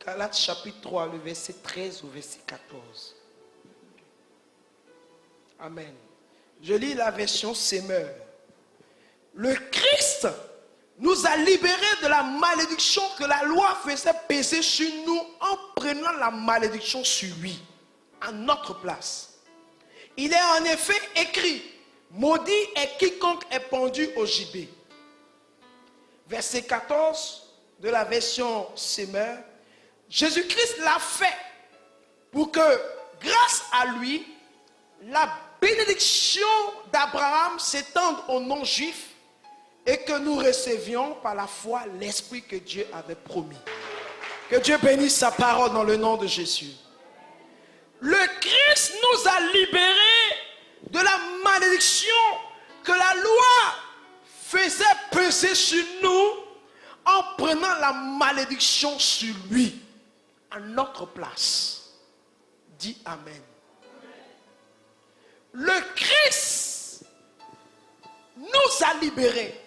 Galates chapitre 3, le verset 13 au verset 14. Amen. Je lis la version Semeur. Le Christ nous a libérés de la malédiction que la loi faisait peser sur nous en prenant la malédiction sur lui, à notre place. Il est en effet écrit, maudit est quiconque est pendu au gibet. Verset 14 de la version Semeur. Jésus-Christ l'a fait pour que, grâce à lui, la bénédiction d'Abraham s'étende aux non-juifs et que nous recevions par la foi l'Esprit que Dieu avait promis. Que Dieu bénisse sa parole dans le nom de Jésus. Le Christ nous a libérés de la malédiction que la loi faisait peser sur nous en prenant la malédiction sur lui, à notre place. Dis Amen. Le Christ nous a libérés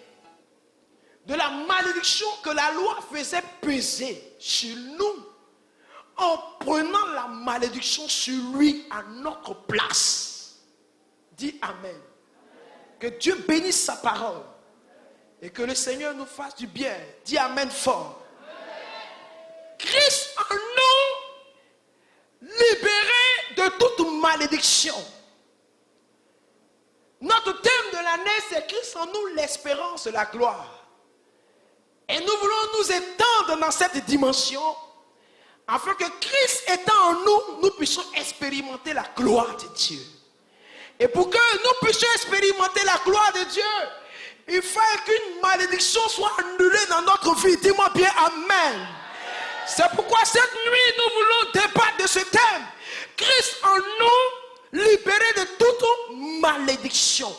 de la malédiction que la loi faisait peser sur nous en prenant la malédiction sur lui à notre place. Dis Amen. Que Dieu bénisse sa parole et que le Seigneur nous fasse du bien. Dis Amen fort. Christ en nous libéré de toute malédiction. Notre thème de l'année, c'est Christ en nous, l'espérance de la gloire. Et nous voulons nous étendre dans cette dimension afin que Christ étant en nous, nous puissions expérimenter la gloire de Dieu. Et pour que nous puissions expérimenter la gloire de Dieu, il faut qu'une malédiction soit annulée dans notre vie. Dis-moi bien Amen. C'est pourquoi cette nuit, nous voulons débattre de ce thème. Christ en nous, libéré de toute malédiction.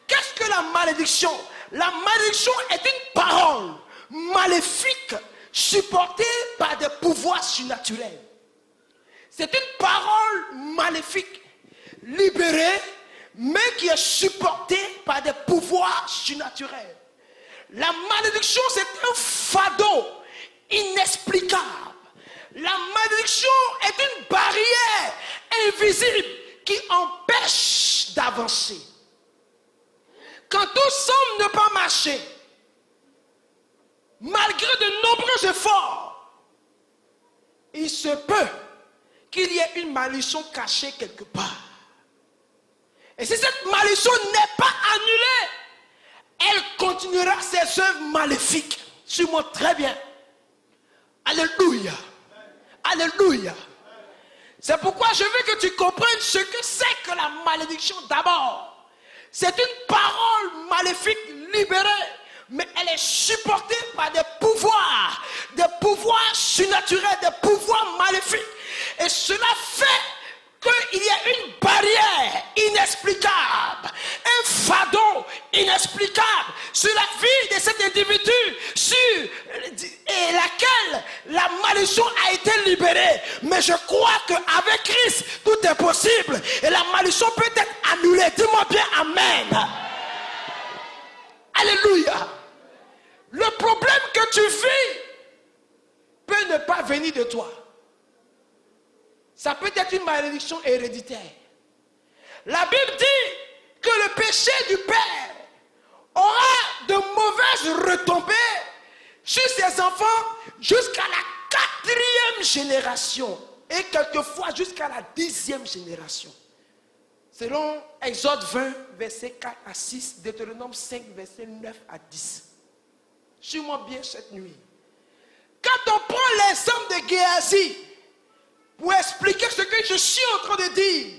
Qu'est-ce que la malédiction? La malédiction est une parole maléfique supportée par des pouvoirs surnaturels. C'est une parole maléfique, libérée, mais qui est supportée par des pouvoirs surnaturels. La malédiction, c'est un fardeau inexplicable. La malédiction est une barrière invisible qui empêche d'avancer. Quand tout semble ne pas marcher, malgré de nombreux efforts, il se peut qu'il y ait une malédiction cachée quelque part. Et si cette malédiction n'est pas annulée, elle continuera ses œuvres maléfiques. Suis-moi très bien. Alléluia. Alléluia. C'est pourquoi je veux que tu comprennes ce que c'est que la malédiction d'abord. C'est une parole maléfique libérée, mais elle est supportée par des pouvoirs surnaturels, des pouvoirs maléfiques. Et cela fait qu'il y a une barrière inexplicable, un fardeau inexplicable sur la vie de cet individu sur laquelle la malédiction a été libérée. Mais je crois qu'avec Christ, tout est possible et la malédiction peut être annulée. Dis-moi bien Amen. Alléluia. Le problème que tu vis peut ne pas venir de toi. Ça peut être une malédiction héréditaire. La Bible dit que le péché du père aura de mauvaises retombées sur ses enfants jusqu'à la 4e génération et quelquefois jusqu'à la 10e génération. Selon Exode 20, verset 4 à 6, Deutéronome 5, verset 9 à 10. Suis-moi bien cette nuit. Quand on prend l'exemple de Géasi, pour expliquer ce que je suis en train de dire,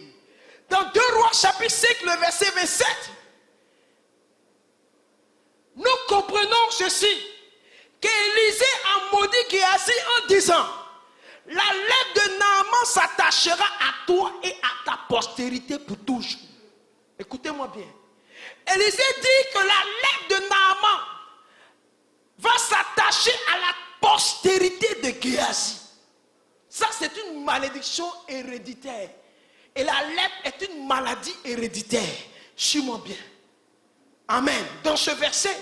dans 2 Rois chapitre 5, le verset 27, nous comprenons ceci, qu'Élisée a maudit Géasi en disant, la lèpre de Naaman s'attachera à toi et à ta postérité pour toujours. Écoutez-moi bien. Élisée dit que la lèpre de Naaman va s'attacher à la postérité de Géasi. Ça, c'est une malédiction héréditaire. Et la lèpre est une maladie héréditaire. Suis-moi bien. Amen. Dans ce verset,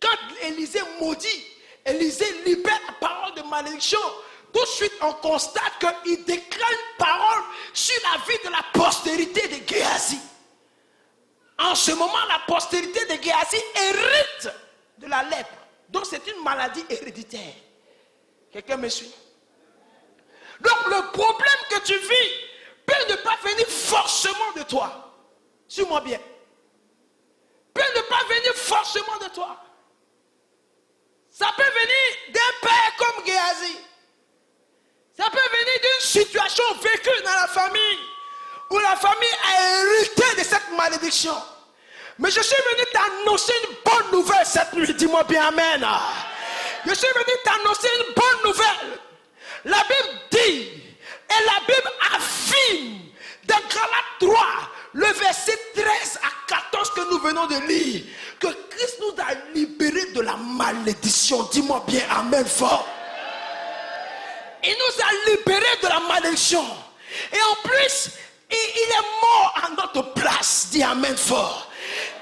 quand Élisée maudit, Élisée libère la parole de malédiction tout de suite on constate qu'il déclare une parole sur la vie de la postérité de Géasi. En ce moment, la postérité de Géasi hérite de la lèpre. Donc c'est une maladie héréditaire. Quelqu'un me suit? Donc le problème que tu vis peut ne pas venir forcément de toi. Suis-moi bien. Peut ne pas venir forcément de toi. Ça peut venir d'un père comme Géasi. Ça peut venir d'une situation vécue dans la famille, où la famille a hérité de cette malédiction. Mais je suis venu t'annoncer une bonne nouvelle cette nuit. Dis-moi bien amen. Je suis venu t'annoncer une bonne nouvelle. La Bible dit, et la Bible affirme, dans Galates 3, le verset 13 à 14 que nous venons de lire, que Christ nous a libérés de la malédiction. Dis-moi bien amen fort. Il nous a libérés de la malédiction. Et en plus, il est mort à notre place. Dis amen fort.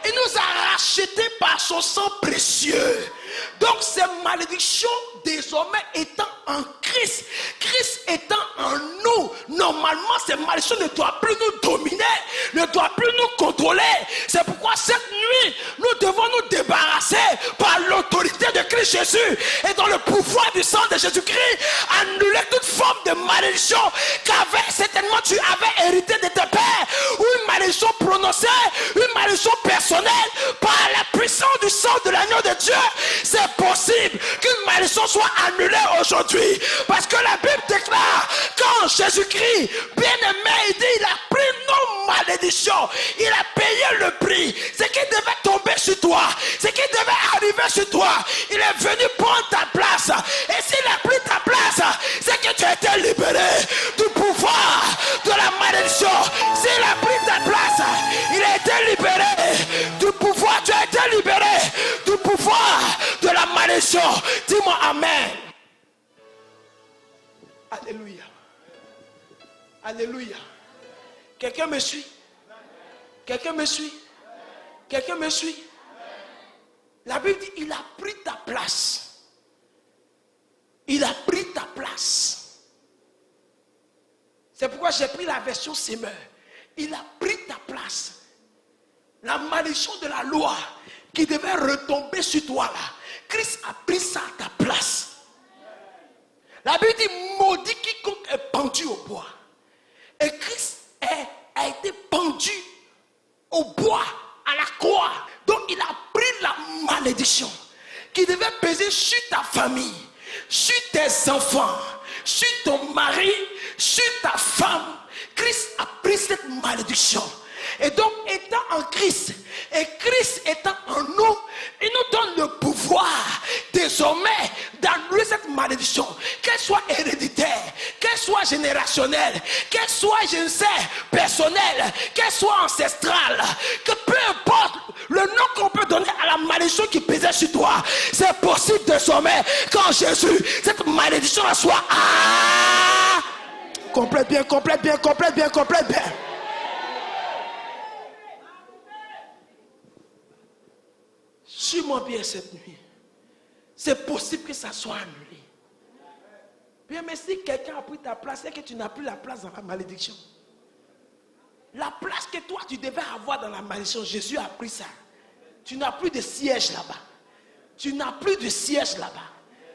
Il nous a rachetés par son sang précieux. Donc ces malédictions désormais étant en Christ, Christ étant en nous, normalement ces malédictions ne doivent plus nous dominer, ne doivent plus nous contrôler. C'est pourquoi cette nuit, nous devons nous débarrasser par l'autorité de Christ Jésus et dans le pouvoir du sang de Jésus-Christ, annuler toute forme de malédiction qu'avait certainement tu avais hérité de tes pères, ou une malédiction prononcée, une malédiction personnelle par la puissance du sang de l'agneau de Dieu. C'est possible qu'une malédiction soit annulée aujourd'hui. Parce que la Bible déclare, quand Jésus-Christ, bien-aimé, il dit, il a pris nos malédictions. Il a payé le prix. Ce qui devait tomber sur toi, ce qui devait arriver sur toi, il est venu prendre ta place. Et s'il a pris ta place, c'est que tu as été libéré du pouvoir de la malédiction. S'il a pris ta place, il a été libéré du pouvoir. Tu as été libéré du pouvoir de la malédiction. Dis-moi amen. Alléluia. Alléluia. Quelqu'un me suit? Quelqu'un me suit? Quelqu'un me suit? La Bible dit, il a pris ta place. Il a pris ta place. C'est pourquoi j'ai pris la version Semeur. Il a pris ta place. La malédiction de la loi qui devait retomber sur toi là, Christ a pris ça à ta place. La Bible dit, maudit quiconque est pendu au bois. Et Christ a été pendu au bois, à la croix. Donc il a pris la malédiction qui devait peser sur ta famille, sur tes enfants, sur ton mari, sur ta femme. Christ a pris cette malédiction. Et donc, étant en Christ, et Christ étant en nous, il nous donne le pouvoir désormais d'annuler cette malédiction, qu'elle soit héréditaire, qu'elle soit générationnelle, qu'elle soit, je ne sais, personnelle, qu'elle soit ancestrale, que peu importe le nom qu'on peut donner à la malédiction qui pesait sur toi, c'est possible désormais qu'en Jésus, cette malédiction soit complète bien, complète bien, complète bien, complète bien. Suis-moi bien cette nuit. C'est possible que ça soit annulé. Bien, mais si quelqu'un a pris ta place, c'est que tu n'as plus la place dans la malédiction. La place que toi tu devais avoir dans la malédiction, Jésus a pris ça. Tu n'as plus de siège là-bas. Tu n'as plus de siège là-bas.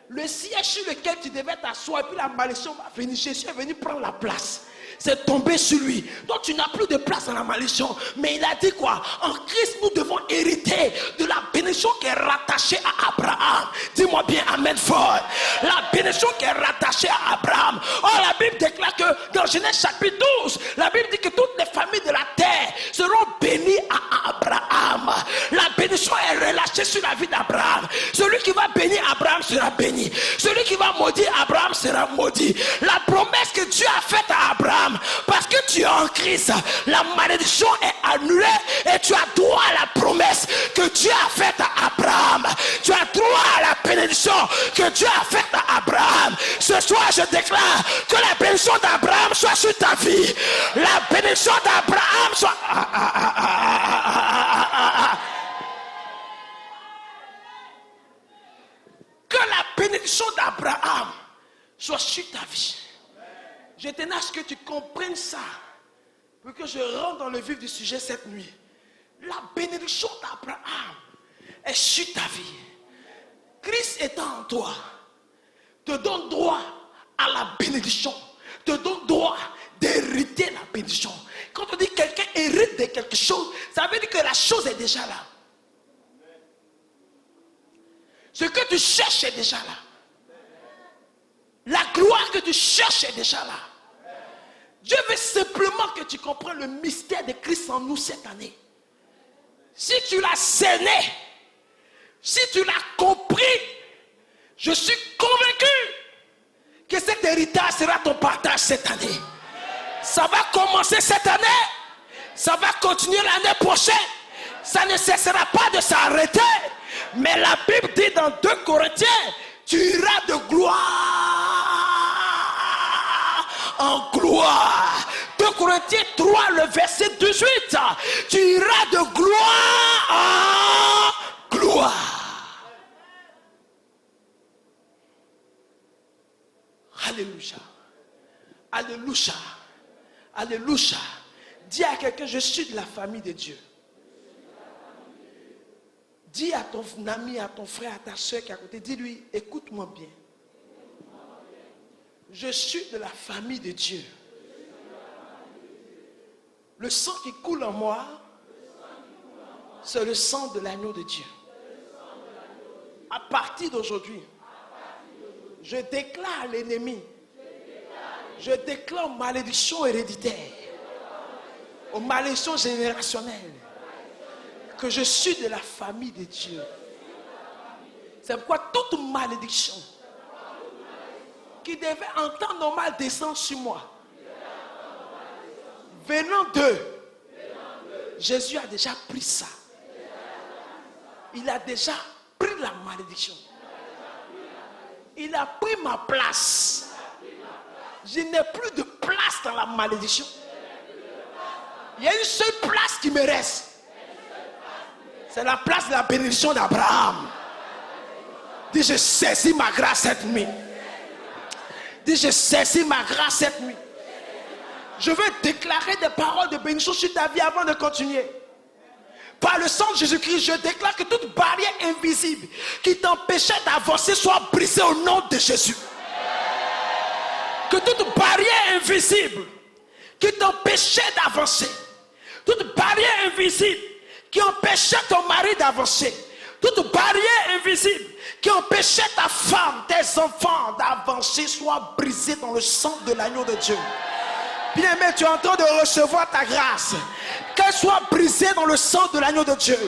Le siège sur lequel tu devais t'asseoir, et puis la malédiction va venir. Jésus est venu prendre la place. C'est tombé sur lui. Donc tu n'as plus de place dans la malédiction. Mais il a dit quoi? En Christ, nous devons hériter de la bénédiction qui est rattachée à Abraham. Dis-moi bien amen fort. La bénédiction qui est rattachée à Abraham. Or la Bible déclare que dans Genèse chapitre 12, la Bible dit que toutes les familles de la terre seront bénies à Abraham. La bénédiction est relâchée sur la vie d'Abraham. Celui qui va bénir Abraham sera béni. Celui qui va maudire Abraham sera maudit. La promesse que Dieu a faite à Abraham, parce que tu es en Christ, la malédiction est annulée et tu as droit à la promesse que Dieu a faite à Abraham. Tu as droit à la bénédiction que Dieu a faite à Abraham. Ce soir, je déclare que la bénédiction d'Abraham soit sur ta vie. La bénédiction d'Abraham soit... Que la bénédiction d'Abraham soit sur ta vie. Je tenais à ce que tu comprennes ça, pour que je rentre dans le vif du sujet cette nuit. La bénédiction d'Abraham est sur ta vie. Christ étant en toi, te donne droit à la bénédiction, te donne droit d'hériter la bénédiction. Quand on dit que quelqu'un hérite de quelque chose, ça veut dire que la chose est déjà là. Ce que tu cherches est déjà là. La gloire que tu cherches est déjà là. Dieu veut simplement que tu comprennes le mystère de Christ en nous cette année. Si tu l'as cerné, si tu l'as compris, je suis convaincu que cet héritage sera ton partage cette année. Ça va commencer cette année, ça va continuer l'année prochaine, ça ne cessera pas de s'arrêter. Mais la Bible dit dans 2 Corinthiens, tu iras de gloire en gloire. 2 Corinthiens 3, le verset 18, tu iras de gloire en gloire. Alléluia. Alléluia. Alléluia. Dis à quelqu'un, je suis de la famille de Dieu. Dis à ton ami, à ton frère, à ta soeur qui est à côté, dis-lui, écoute-moi bien. Je suis de la famille de Dieu. Le sang qui coule en moi, c'est le sang de l'agneau de Dieu. À partir d'aujourd'hui, je déclare à l'ennemi, je déclare malédiction héréditaire, aux malédictions générationnelles, que je suis de la famille de Dieu. C'est pourquoi toute malédiction qui devait en temps normal descendre sur moi, venant d'eux, Jésus a déjà pris ça. Il a déjà pris la malédiction. Il a pris ma place. Je n'ai plus de place dans la malédiction. Il y a une seule place qui me reste. C'est la place de la bénédiction d'Abraham. Dis, je saisis ma grâce cette nuit. Dis, je saisis ma grâce cette nuit. Je veux déclarer des paroles de bénédiction sur ta vie avant de continuer. Par le sang de Jésus-Christ, je déclare que toute barrière invisible qui t'empêchait d'avancer soit brisée au nom de Jésus. Que toute barrière invisible qui t'empêchait d'avancer, toute barrière invisible qui empêchait ton mari d'avancer, toute barrière invisible qui empêchait ta femme, tes enfants d'avancer, soit brisée dans le sang de l'agneau de Dieu. Bien-aimé, tu es en train de recevoir ta grâce. Qu'elle soit brisée dans le sang de l'agneau de Dieu.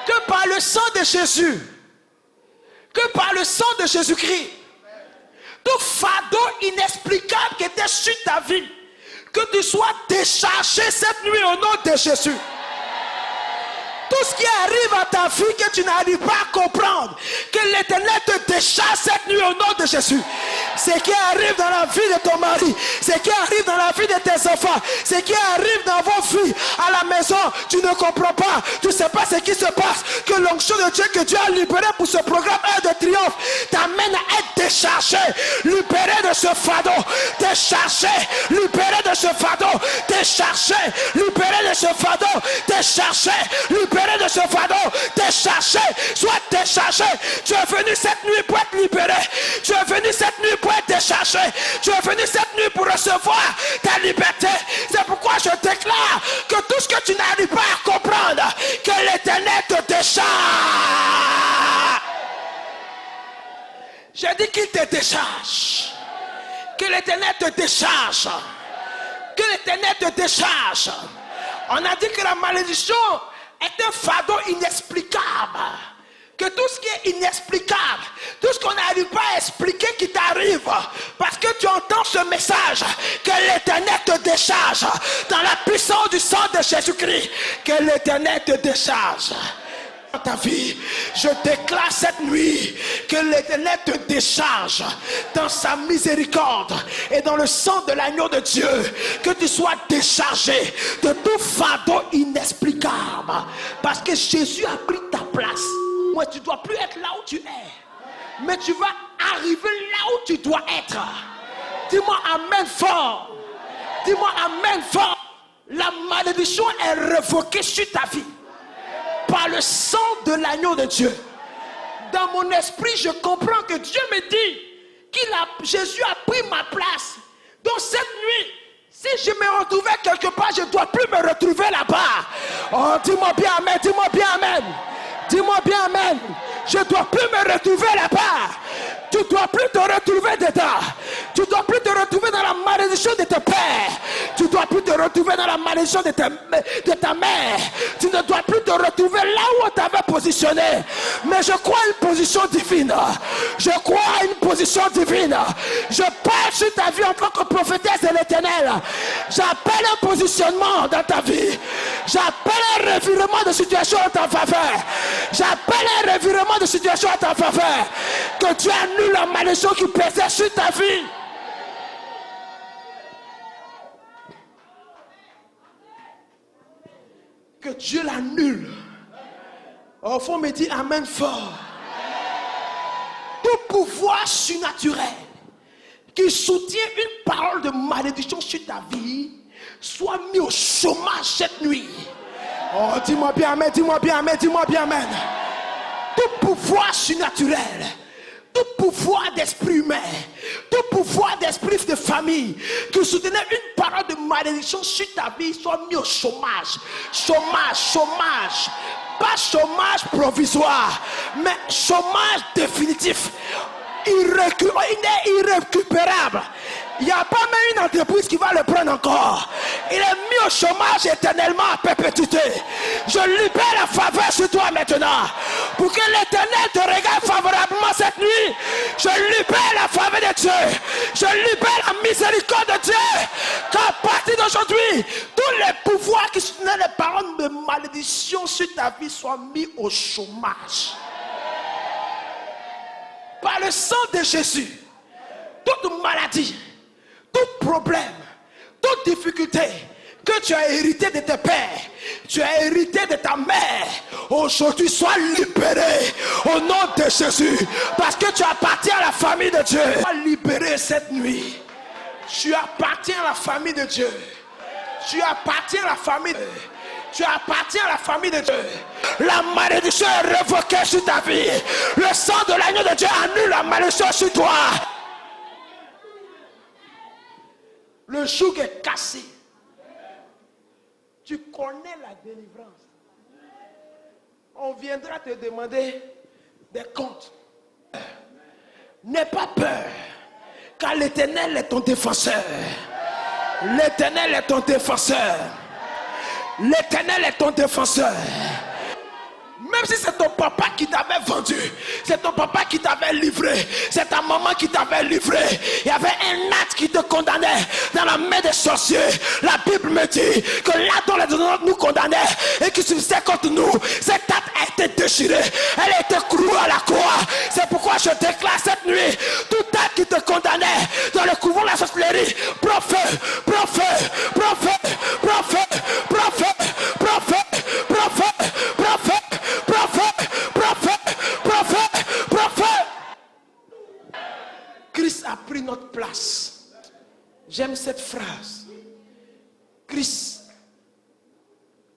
Que par le sang de Jésus, que par le sang de Jésus-Christ, tout fardeau inexplicable qui était sur ta vie, que tu sois déchargé cette nuit au nom de Jésus. Tout ce qui arrive à ta vie que tu n'arrives pas à comprendre, que l'Éternel te décharge cette nuit au nom de Jésus. Ce qui arrive dans la vie de ton mari, ce qui arrive dans la vie de tes enfants, ce qui arrive dans vos vies, à la maison, tu ne comprends pas, tu ne sais pas ce qui se passe, que l'onction de Dieu que Dieu a libéré pour ce programme de triomphe t'amène à être déchargé, libéré de ce fardeau, déchargé, libéré de ce fardeau, déchargé, libéré de ce fardeau, déchargé, libéré de ce fardeau, déchargé, sois déchargé. Tu es venu cette nuit pour être libéré, tu es venu cette nuit pour être déchargé, tu es venu cette nuit pour recevoir ta liberté. C'est pourquoi je déclare que tout ce que tu n'arrives pas à comprendre, que l'Éternel te décharge. J'ai dit qu'il te décharge, que l'Éternel te décharge, que l'Éternel te décharge. On a dit que la malédiction est un fardeau inexplicable. Que tout ce qui est inexplicable, tout ce qu'on n'arrive pas à expliquer qui t'arrive, parce que tu entends ce message, que l'Éternel te décharge dans la puissance du sang de Jésus-Christ. Que l'Éternel te décharge dans ta vie. Je déclare cette nuit que l'Éternel te décharge dans sa miséricorde et dans le sang de l'agneau de Dieu. Que tu sois déchargé de tout fardeau inexplicable, parce que Jésus a pris ta place. Moi, tu ne dois plus être là où tu es. Mais tu vas arriver là où tu dois être. Dis-moi amen fort. Dis-moi amen fort. La malédiction est révoquée sur ta vie par le sang de l'agneau de Dieu. Dans mon esprit, je comprends que Dieu me dit Jésus a pris ma place. Donc cette nuit, si je me retrouvais quelque part, je ne dois plus me retrouver là-bas. Oh, dis-moi bien amen, dis-moi bien amen. Dis-moi bien amen. Je ne dois plus me retrouver là-bas. Tu ne dois plus te retrouver dedans. Tu ne dois plus te retrouver dans la malédiction de tes pères. Tu ne dois plus te retrouver dans la malédiction de ta mère. Tu ne dois plus te retrouver là où on t'avait positionné. Mais je crois à une position divine. Je crois à une position divine. Je parle sur ta vie en tant que prophétesse de l'Éternel. J'appelle un positionnement dans ta vie. J'appelle un revirement de situation en ta faveur. J'appelle un revirement de situation en ta faveur. Que Dieu annule la malédiction qui pesait sur ta vie. Que Dieu l'annule. Au fond, me dit amen fort. Tout pouvoir surnaturel qui soutient une parole de malédiction sur ta vie soit mis au chômage cette nuit. Oh, dis-moi bien amen, dis-moi bien amen, dis-moi bien amen. Tout pouvoir surnaturel, tout pouvoir d'esprit humain, tout pouvoir d'esprit de famille qui soutenait une parole de malédiction sur ta vie soit mis au chômage. Chômage, chômage. Pas chômage provisoire, mais chômage définitif. Il est irrécupérable. Il n'y a pas même une entreprise qui va le prendre encore. Il est mis au chômage éternellement à perpétuité. Je libère la faveur sur toi maintenant. Pour que l'Éternel te regarde favorablement cette nuit. Je libère la faveur de Dieu. Je libère la miséricorde de Dieu. Qu'à partir d'aujourd'hui, tous les pouvoirs qui soutenaient les paroles de malédiction sur ta vie soient mis au chômage. Par le sang de Jésus, toute maladie, tout problème, toute difficulté que tu as hérité de tes pères, tu as hérité de ta mère, aujourd'hui sois libéré au nom de Jésus, parce que tu appartiens à la famille de Dieu. Sois libéré cette nuit. Tu appartiens à la famille de Dieu. Tu appartiens à la famille de Dieu. Tu appartiens à la famille de Dieu. La malédiction est révoquée sur ta vie. Le sang de l'agneau de Dieu annule la malédiction sur toi. Le joug est cassé. Tu connais la délivrance. On viendra te demander des comptes. N'aie pas peur, car l'Éternel est ton défenseur. L'Éternel est ton défenseur. L'Éternel est ton défenseur. Même si c'est ton papa qui t'avait vendu, c'est ton papa qui t'avait livré, c'est ta maman qui t'avait livré, il y avait un acte qui te condamnait dans la main des sorciers. La Bible me dit que là dont les ordonnances nous condamnaient et qui subsistait contre nous, cet acte a été déchiré, elle a été clouée à la croix. C'est pourquoi je déclare cette nuit, tout acte qui te condamnait dans le couvent de la sorcellerie, prophète, prophète, prophète, prophète, prophète, prophète, prophète, prophète, prophète. Christ a pris notre place. J'aime cette phrase. Christ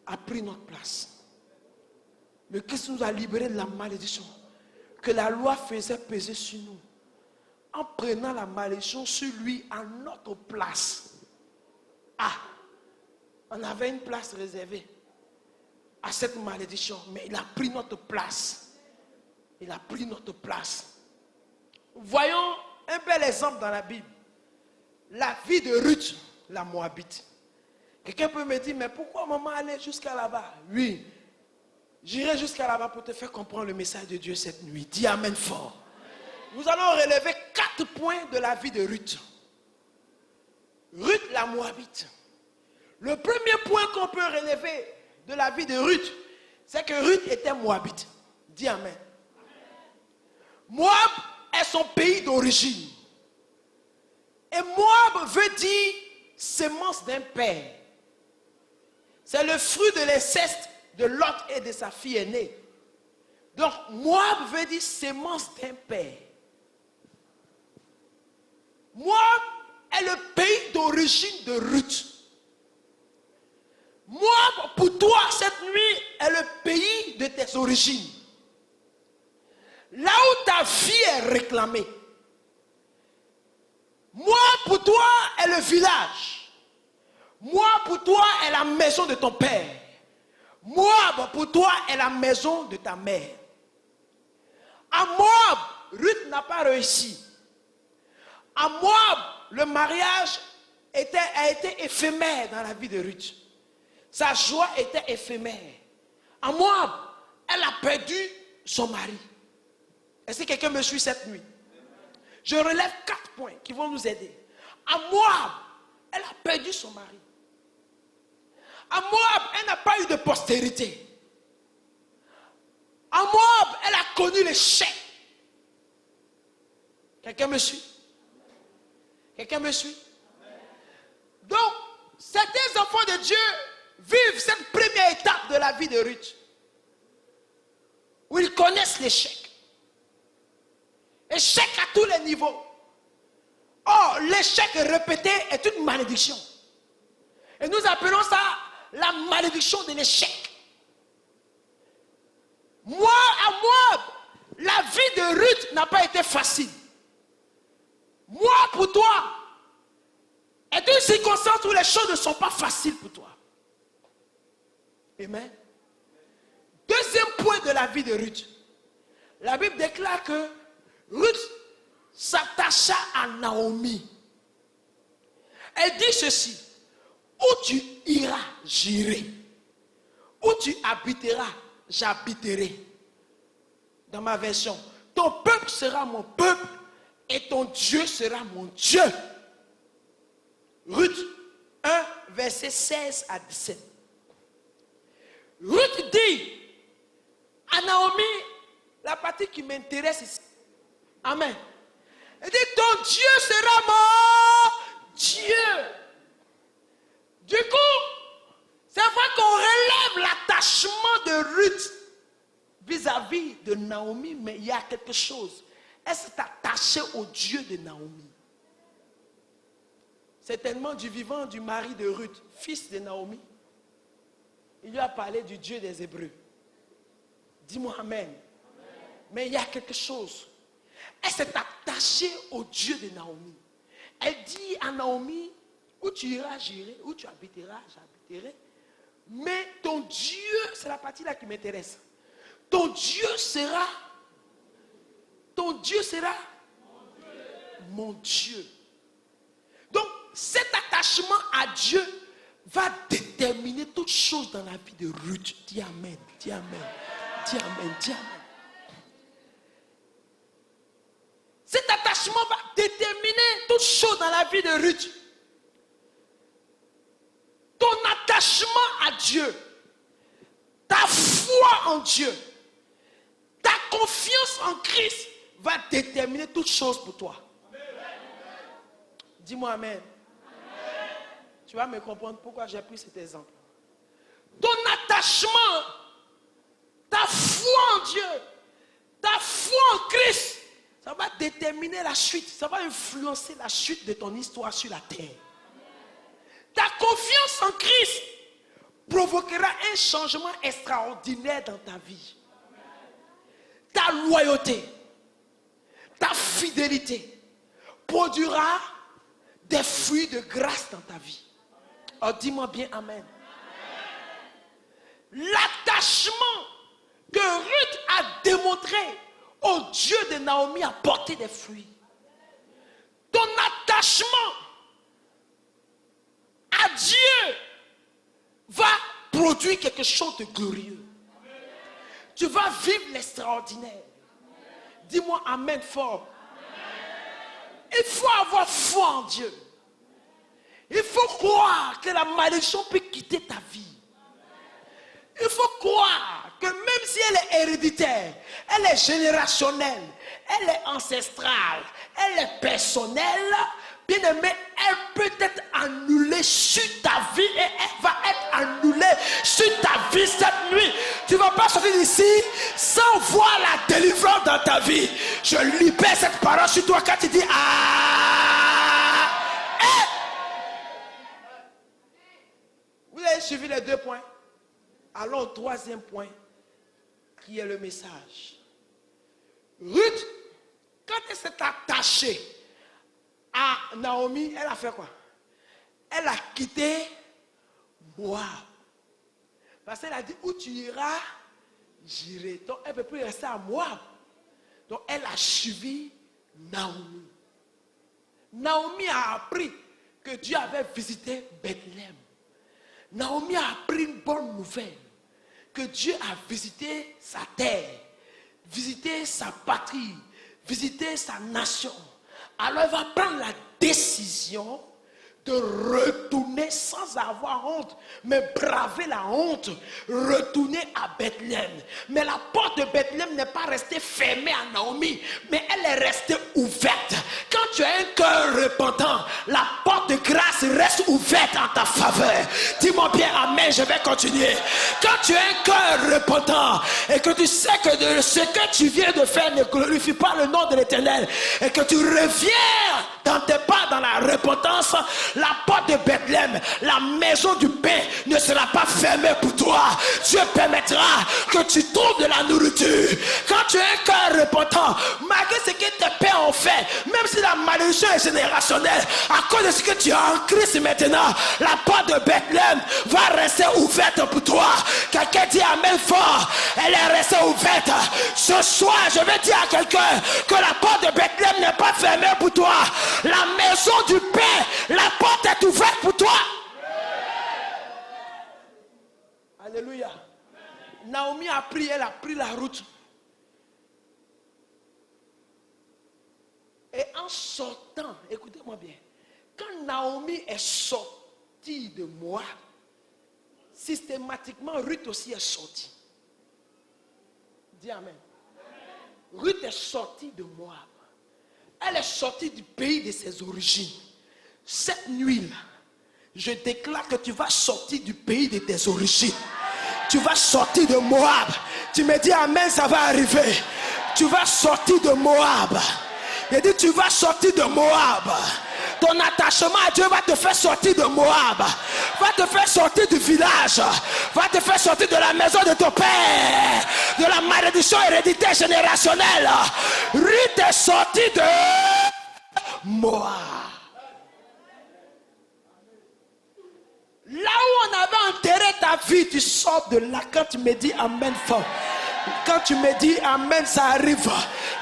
a pris notre place. Le Christ nous a libérés de la malédiction que la loi faisait peser sur nous. En prenant la malédiction sur lui à notre place. Ah, on avait une place réservée à cette malédiction, mais il a pris notre place. Il a pris notre place. Voyons un bel exemple dans la Bible. La vie de Ruth, la Moabite. Quelqu'un peut me dire, mais pourquoi maman allait jusqu'à là-bas? Oui, j'irai jusqu'à là-bas pour te faire comprendre le message de Dieu cette nuit. Dis amen fort. Nous allons relever 4 points de la vie de Ruth. Ruth, la Moabite. Le premier point qu'on peut relever de la vie de Ruth, c'est que Ruth était Moabite. Dis amen. Moab est son pays d'origine. Et Moab veut dire sémence d'un père. C'est le fruit de l'inceste de Lot et de sa fille aînée. Donc Moab veut dire sémence d'un père. Moab est le pays d'origine de Ruth. Moab, pour toi, cette nuit, est le pays de tes origines. Là où ta vie est réclamée. Moab, pour toi, est le village. Moab, pour toi, est la maison de ton père. Moab, pour toi, est la maison de ta mère. À Moab, Ruth n'a pas réussi. À Moab, le mariage a été éphémère dans la vie de Ruth. Sa joie était éphémère. À Moab, elle a perdu son mari. Est-ce que quelqu'un me suit cette nuit? Je relève 4 points qui vont nous aider. À Moab, elle a perdu son mari. À Moab, elle n'a pas eu de postérité. À Moab, elle a connu l'échec. Quelqu'un me suit? Quelqu'un me suit? Donc, certains enfants de Dieu vivent cette première étape de la vie de Ruth, où ils connaissent l'échec. Échec à tous les niveaux. Or, l'échec répété est une malédiction. Et nous appelons ça la malédiction de l'échec. Moi, à Moab, la vie de Ruth n'a pas été facile. Moi, pour toi, est une circonstance où les choses ne sont pas faciles pour toi. Amen. Deuxième point de la vie de Ruth. La Bible déclare que Ruth s'attacha à Naomi. Elle dit ceci: où tu iras, j'irai. Où tu habiteras, j'habiterai. Dans ma version, ton peuple sera mon peuple et ton Dieu sera mon Dieu. Ruth 1, verset 16 à 17. Ruth dit à Naomi, la partie qui m'intéresse ici. Amen. Elle dit, ton Dieu sera mon Dieu. Du coup, c'est vrai qu'on relève l'attachement de Ruth vis-à-vis de Naomi, mais il y a quelque chose. Elle s'est attachée au Dieu de Naomi. Certainement du vivant du mari de Ruth, fils de Naomi. Il lui a parlé du Dieu des Hébreux. Dis-moi Amen. Mais il y a quelque chose. Elle s'est attachée au Dieu de Naomi. Elle dit à Naomi, où tu iras, j'irai. Où tu habiteras, j'habiterai. Mais ton Dieu, c'est la partie là qui m'intéresse. Ton Dieu sera mon Dieu. Donc, cet attachement à Dieu va déterminer toutes choses dans la vie de Ruth. Dis Amen, dis Amen, dis Amen, dis Amen. Cet attachement va déterminer toutes choses dans la vie de Ruth. Ton attachement à Dieu, ta foi en Dieu, ta confiance en Christ va déterminer toutes choses pour toi. Dis-moi Amen. Tu vas me comprendre pourquoi j'ai pris cet exemple. Ton attachement, ta foi en Dieu, ta foi en Christ, ça va déterminer la suite. Ça va influencer la suite de ton histoire sur la terre. Ta confiance en Christ provoquera un changement extraordinaire dans ta vie. Ta loyauté, ta fidélité produira des fruits de grâce dans ta vie. Oh, dis-moi bien Amen. L'attachement que Ruth a démontré au Dieu de Naomi a porté des fruits. Ton attachement à Dieu va produire quelque chose de glorieux. Tu vas vivre l'extraordinaire. Dis-moi Amen fort. Il faut avoir foi en Dieu. Il faut croire que la malédiction peut quitter ta vie. Il faut croire que même si elle est héréditaire, elle est générationnelle, elle est ancestrale, elle est personnelle, bien aimé, elle peut être annulée sur ta vie et elle va être annulée sur ta vie cette nuit. Tu ne vas pas sortir d'ici sans voir la délivrance dans ta vie. Je libère cette parole sur toi quand tu dis ah. suivi les 2 points? Allons au 3e point, qui est le message. Ruth, quand elle s'est attachée à Naomi, elle a fait quoi? Elle a quitté Moab. Parce qu'elle a dit, où tu iras, j'irai. Donc elle ne peut plus rester à Moab. Donc elle a suivi Naomi. Naomi a appris que Dieu avait visité Bethléem. Naomi a appris une bonne nouvelle. Que Dieu a visité sa terre, visité sa patrie, visité sa nation. Alors elle va prendre la décision de retourner sans avoir honte, mais braver la honte, retourner à Bethléem. Mais la porte de Bethléem n'est pas restée fermée à Naomi, mais elle est restée ouverte. Quand tu as un cœur repentant, la porte de grâce reste ouverte en ta faveur. Dis-moi bien amen, je vais continuer. Quand tu as un cœur repentant et que tu sais que de ce que tu viens de faire ne glorifie pas le nom de l'Éternel et que tu reviens dans tes pas dans la repentance, la porte de Bethléem, la maison du pain ne sera pas fermée pour toi. Dieu permettra que tu trouves de la nourriture. Quand tu as un cœur repentant, malgré ce que tes pères ont fait, même si la malédiction est générationnelle, à cause de ce que tu as en Christ maintenant, la porte de Bethléem va rester ouverte pour toi. Quelqu'un dit amen fort, elle est restée ouverte. Ce soir, je vais dire à quelqu'un que la porte de Bethléem n'est pas fermée pour toi. La maison du pain, la porte est ouverte pour toi. Alléluia. Naomi a pris, elle a pris la route. Et en sortant, écoutez-moi bien, quand Naomi est sortie de Moab, systématiquement Ruth aussi est sortie. Dis amen. Ruth est sortie de Moab. Elle est sortie du pays de ses origines. Cette nuit-là, je déclare que tu vas sortir du pays de tes origines. Tu vas sortir de Moab. Tu me dis amen, ça va arriver. Tu vas sortir de Moab. Il dit tu vas sortir de Moab. Ton attachement à Dieu va te faire sortir de Moab. Va te faire sortir du village. Va te faire sortir de la maison de ton père. De la malédiction héréditaire générationnelle. Ruth est sortie de Moab. Là où on avait enterré ta vie, tu sors de là. Quand tu me dis amen fort. Quand tu me dis amen, ça arrive.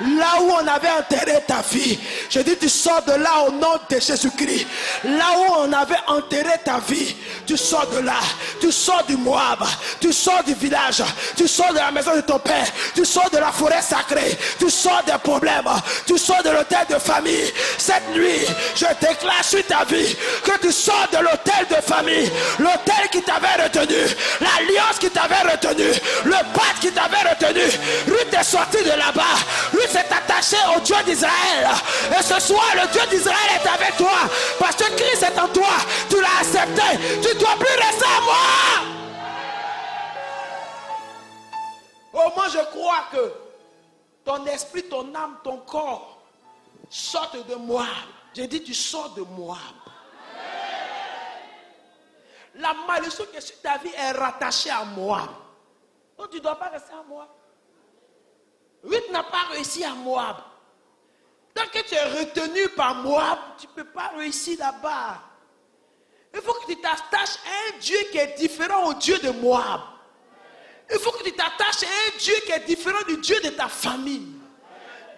Là où on avait enterré ta vie, je dis tu sors de là au nom de Jésus-Christ. Là où on avait enterré ta vie, tu sors de là. Tu sors du Moab, tu sors du village, tu sors de la maison de ton père, tu sors de la forêt sacrée, tu sors des problèmes, tu sors de l'hôtel de famille. Cette nuit, je déclare sur ta vie que tu sors de l'hôtel de famille, l'hôtel qui t'avait retenu, l'alliance qui t'avait retenu, le pacte qui t'avait retenu. Ruth est sortie de là-bas. Ruth s'est attachée au Dieu d'Israël. Et ce soir, le Dieu d'Israël est avec toi. Parce que Christ est en toi. Tu l'as accepté. Tu ne dois plus rester à moi. Au moins, je crois que ton esprit, ton âme, ton corps sortent de Moab. J'ai dit, tu sors de Moab. La malédiction qui est sur ta vie est rattachée à Moab. Donc tu ne dois pas rester à Moab. Ruth n'a pas réussi à Moab. Tant que tu es retenu par Moab, tu ne peux pas réussir là-bas. Il faut que tu t'attaches à un Dieu qui est différent au Dieu de Moab. Il faut que tu t'attaches à un Dieu qui est différent du Dieu de ta famille.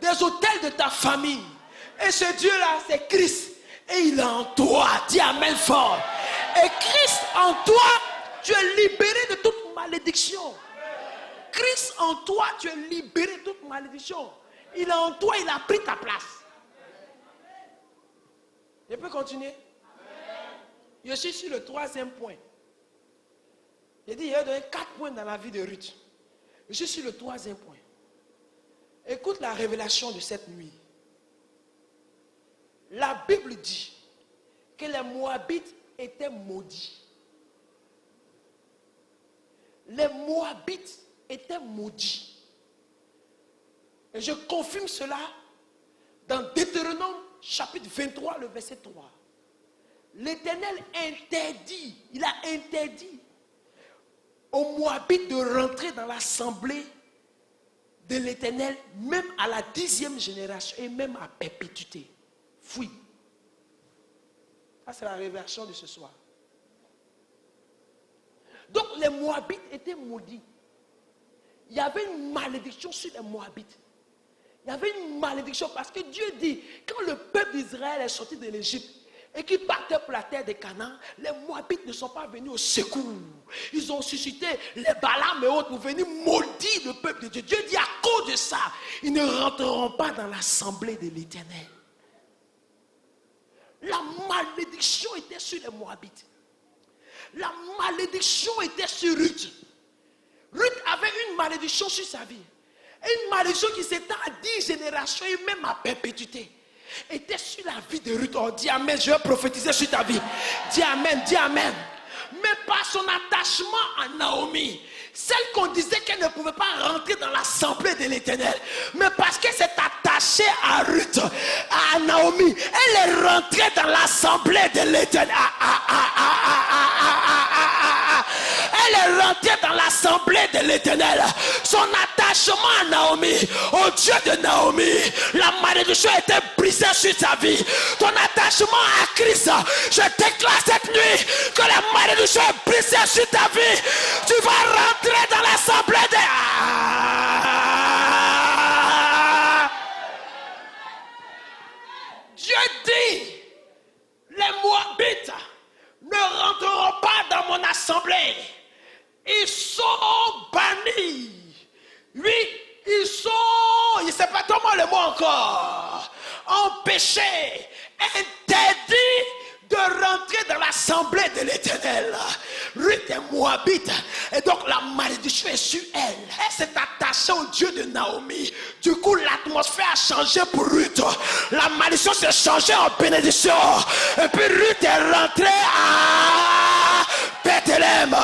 Des autels de ta famille. Et ce Dieu-là, c'est Christ. Et il est en toi. Dis amen fort. Et Christ en toi, tu es libéré de toute malédiction. Christ en toi, tu es libéré de toute malédiction. Il est en toi, il a pris ta place. Je peux continuer? Je suis sur le 3e point. J'ai dit, il y a donné 4 points dans la vie de Ruth. Je suis sur le 3e point. Écoute la révélation de cette nuit. La Bible dit que les Moabites étaient maudits. Les Moabites étaient maudits. Et je confirme cela dans Deutéronome chapitre 23, le verset 3. L'Éternel interdit, il a interdit aux Moabites de rentrer dans l'assemblée de l'Éternel, même à la 10e génération et même à perpétuité. Fouille. Ça, c'est la révélation de ce soir. Donc, les Moabites étaient maudits. Il y avait une malédiction sur les Moabites. Il y avait une malédiction parce que Dieu dit, quand le peuple d'Israël est sorti de l'Égypte et qu'il partait pour la terre de Canaan, les Moabites ne sont pas venus au secours. Ils ont suscité les Balaam et autres pour venir maudire le peuple de Dieu. Dieu dit, à cause de ça, ils ne rentreront pas dans l'assemblée de l'Éternel. La malédiction était sur les Moabites. La malédiction était sur Ruth. Ruth avait une malédiction sur sa vie. Une malédiction qui s'étend à 10 générations et même à perpétuité. Était sur la vie de Ruth. Oh, dis amen, je vais prophétiser sur ta vie. Dis amen, dis amen. Mais par son attachement à Naomi, celle qu'on disait qu'elle ne pouvait pas rentrer dans l'assemblée de l'Éternel, mais parce qu'elle s'est attachée à Ruth, à Naomi, elle est rentrée dans l'assemblée de l'Éternel. Elle est rentrée dans l'assemblée de l'Éternel. Son attachement à Naomi, au Dieu de Naomi, la malédiction a été brisée sur sa vie. Ton attachement à Christ, je déclare cette nuit que la malédiction est brisée sur ta vie. Tu vas rentrer dans l'assemblée de... Dieu dit, les Moabites ne rentreront pas dans mon assemblée. Ils sont bannis. Oui, ils sont, je ne sais pas comment le mot encore, empêchés, interdits de rentrer dans l'assemblée de l'Éternel. Ruth est Moabite. Et donc la malédiction est sur elle. Elle s'est attachée au Dieu de Naomi. Du coup, l'atmosphère a changé pour Ruth. La malédiction s'est changée en bénédiction. Et puis Ruth est rentrée à Bethléem.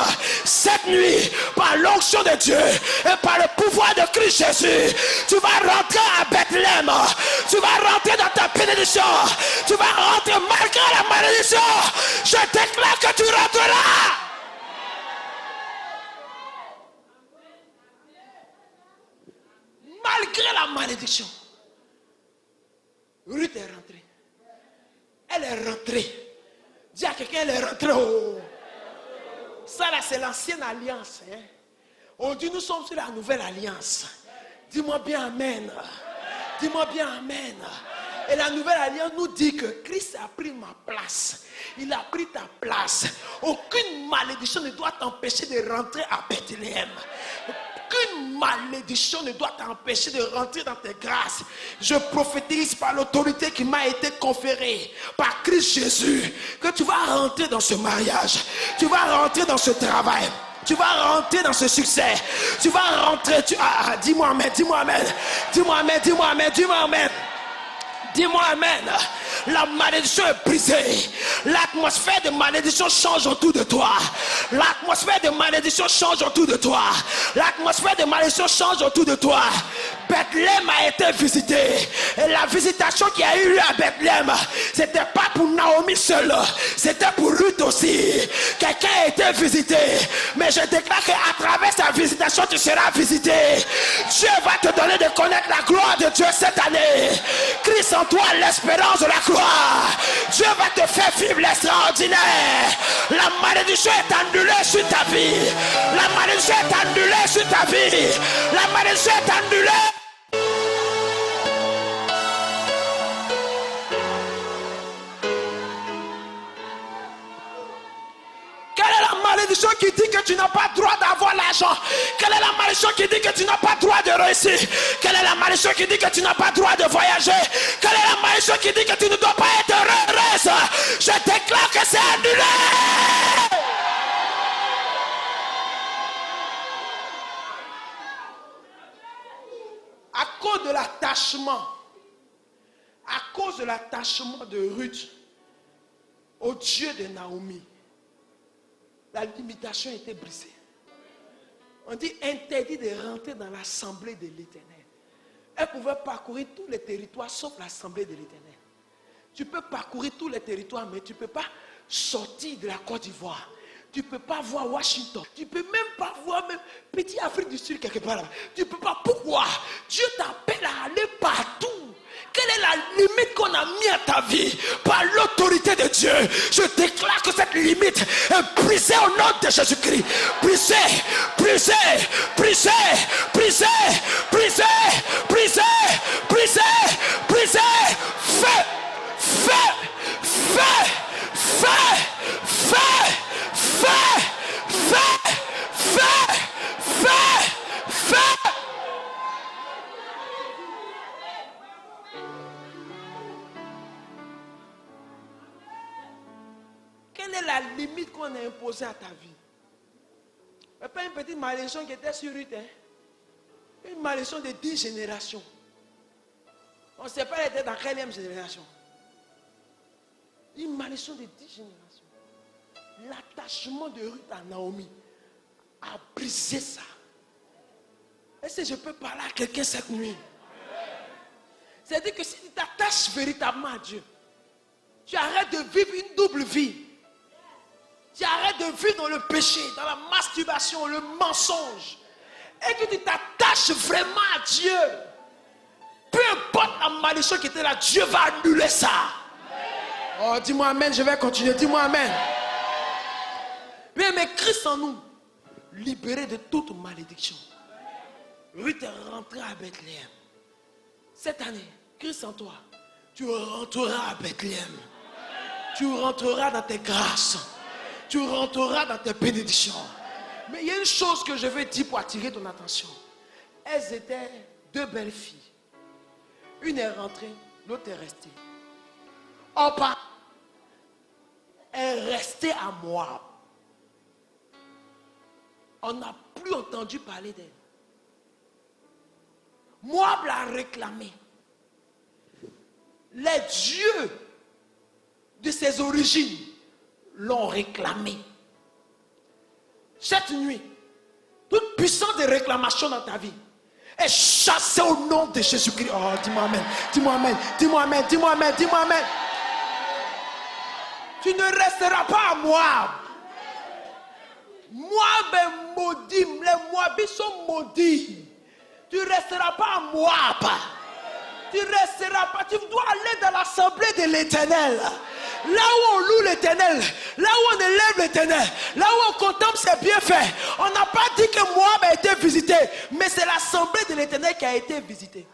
Cette nuit, par l'onction de Dieu et par le pouvoir de Christ Jésus, tu vas rentrer à Bethléem. Tu vas rentrer dans ta bénédiction. Tu vas rentrer malgré la malédiction. Je déclare que tu rentreras. Malgré la malédiction, Ruth est rentrée. Elle est rentrée. Dis à quelqu'un, elle est rentrée. Oh. Ça là, c'est l'ancienne alliance. Hein? On dit, nous sommes sur la nouvelle alliance. Dis-moi bien amen. Dis-moi bien amen. Et la nouvelle alliance nous dit que Christ a pris ma place. Il a pris ta place. Aucune malédiction ne doit t'empêcher de rentrer à Bethléem. Aucune malédiction ne doit t'empêcher de rentrer dans tes grâces. Je prophétise par l'autorité qui m'a été conférée par Christ Jésus que tu vas rentrer dans ce mariage. Tu vas rentrer dans ce travail. Tu vas rentrer dans ce succès. Tu vas rentrer. Dis-moi amen, dis-moi amen. Dis-moi amen, dis-moi amen, dis-moi amen. Dis-moi amen. La malédiction est brisée. L'atmosphère de malédiction change autour de toi. L'atmosphère de malédiction change autour de toi. L'atmosphère de malédiction change autour de toi. Bethléem a été visité. Et la visitation qui a eu lieu à Bethléem, c'était pas pour Naomi seule. C'était pour Ruth aussi. Quelqu'un a été visité. Mais je déclare qu'à travers sa visitation, tu seras visité. Dieu va te donner de connaître la gloire de Dieu cette année. Christ en toi, l'espérance de la gloire. Dieu va te faire vivre l'extraordinaire. La malédiction est annulée sur ta vie. La malédiction est annulée sur ta vie. La malédiction est annulée. Quelle est la malédiction qui dit que tu n'as pas droit d'avoir l'argent? Quelle est la malédiction qui dit que tu n'as pas droit de réussir? Quelle est la malédiction qui dit que tu n'as pas droit de voyager? Quelle est la malédiction qui dit que tu ne dois pas être heureuse? Je déclare que c'est annulé. À cause de l'attachement de Ruth au Dieu de Naomi, la limitation était brisée. On dit interdit de rentrer dans l'assemblée de l'Éternel. Elle pouvait parcourir tous les territoires sauf l'assemblée de l'Éternel. Tu peux parcourir tous les territoires, mais tu ne peux pas sortir de la Côte d'Ivoire. Tu ne peux pas voir Washington. Tu ne peux même pas voir même petit Afrique du Sud quelque part là-bas. Tu ne peux pas. Pourquoi? Dieu t'appelle à aller partout. Quelle est la limite qu'on a mis à ta vie? Par l'autorité de Dieu, je déclare que cette limite est brisée au nom de Jésus-Christ. Brisée, brisée, brisée, brisée, brisée, brisée, brisée, brisée. Feu, feu, feu, feu, feu, feu, feu, feu, feu, feu. Quelle est la limite qu'on a imposée à ta vie? Pas une petite malédiction qui était sur Ruth, hein? Une malédiction de 10 générations. On ne sait pas, elle était dans quelle génération. Une malédiction de 10 générations. L'attachement de Ruth à Naomi a brisé ça. Est-ce que je peux parler à quelqu'un cette nuit? C'est-à-dire que si tu t'attaches véritablement à Dieu, tu arrêtes de vivre une double vie. Tu arrêtes de vivre dans le péché, dans la masturbation, le mensonge. Et que tu t'attaches vraiment à Dieu. Peu importe la malédiction qui était là, Dieu va annuler ça. Oh, dis-moi amen, je vais continuer. Dis-moi amen. Mais Christ en nous, libéré de toute malédiction. Ruth est rentrée à Bethléem. Cette année, Christ en toi, tu rentreras à Bethléem. Tu rentreras dans tes grâces. Tu rentreras dans tes bénédictions. Mais il y a une chose que je veux dire pour attirer ton attention. Elles étaient deux belles filles. Une est rentrée, l'autre est restée. Orpa est restée à Moab. On n'a plus entendu parler d'elle. Moab l'a réclamée. Les dieux de ses origines l'ont réclamé. Cette nuit, toute puissance de réclamation dans ta vie est chassée au nom de Jésus-Christ. Oh, dis-moi amen, dis-moi amen, dis-moi amen, dis-moi amen, dis-moi amen. Tu ne resteras pas à Moab. Moab est maudit, les Moabites sont maudits. Tu ne resteras pas à Moab. Tu ne resteras pas, tu dois aller dans l'assemblée de l'Éternel. Là où on loue l'Éternel, là où on élève l'Éternel, là où on contemple ses bienfaits. On n'a pas dit que Moab a été visité, mais c'est l'assemblée de l'Éternel qui a été visitée.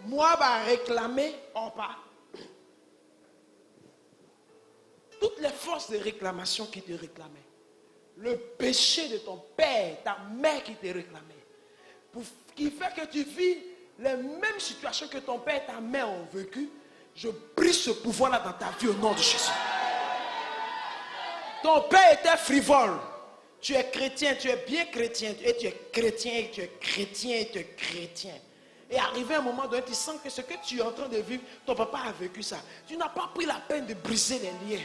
Moab a réclamé Orpa. Toutes les forces de réclamation qui te réclamaient, le péché de ton père, ta mère qui te réclamait, qui fait que tu vis les mêmes situations que ton père et ta mère ont vécues, je brise ce pouvoir-là dans ta vie au nom de Jésus. Ton père était frivole. Tu es chrétien, tu es bien chrétien, et tu es chrétien, et tu es chrétien, et tu es chrétien. Et arrivé à un moment donné, tu sens que ce que tu es en train de vivre, ton papa a vécu ça. Tu n'as pas pris la peine de briser les liens.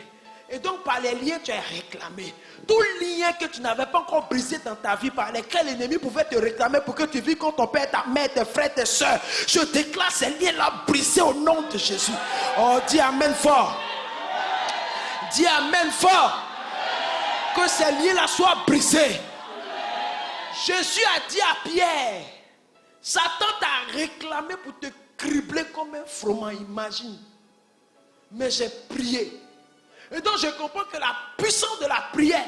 Et donc par les liens, tu es réclamé. Tout lien que tu n'avais pas encore brisé dans ta vie, par lesquels l'ennemi pouvait te réclamer pour que tu vives comme ton père, ta mère, tes frères, tes soeurs. Je déclare ces liens-là brisés au nom de Jésus. Oh, dis amen fort. Dis amen fort. Que ces liens-là soient brisés. Jésus a dit à Pierre, Satan t'a réclamé pour te cribler comme un froment, imagine. Mais j'ai prié. Et donc je comprends que la puissance de la prière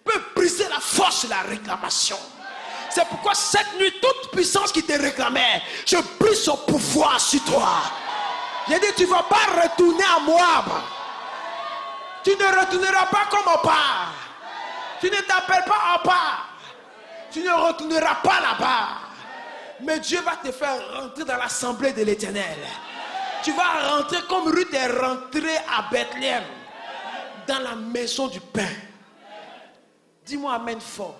peut briser la force de la réclamation. C'est pourquoi cette nuit, toute puissance qui te réclamait, je brise son pouvoir sur toi. J'ai dit, tu ne vas pas retourner à Moab. Tu ne retourneras pas comme Orpa. Tu ne t'appelles pas Orpa. Tu ne retourneras pas là-bas. Mais Dieu va te faire rentrer dans l'assemblée de l'Éternel. Tu vas rentrer comme Ruth est rentrée à Bethléem, dans la maison du pain. Dis-moi amen fort.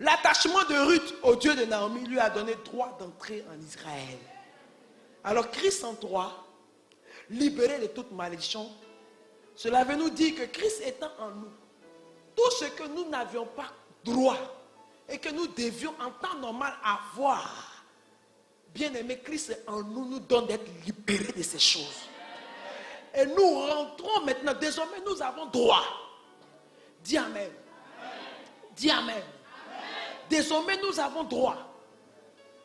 L'attachement de Ruth au Dieu de Naomi lui a donné droit d'entrer en Israël. Alors Christ en toi, libéré de toute malédiction, cela veut nous dire que Christ étant en nous, tout ce que nous n'avions pas droit et que nous devions en temps normal avoir, bien aimé, Christ en nous nous donne d'être libérés de ces choses. Et nous rentrons maintenant. Désormais, nous avons droit. Dis Amen. Dis Amen. Désormais, nous avons droit.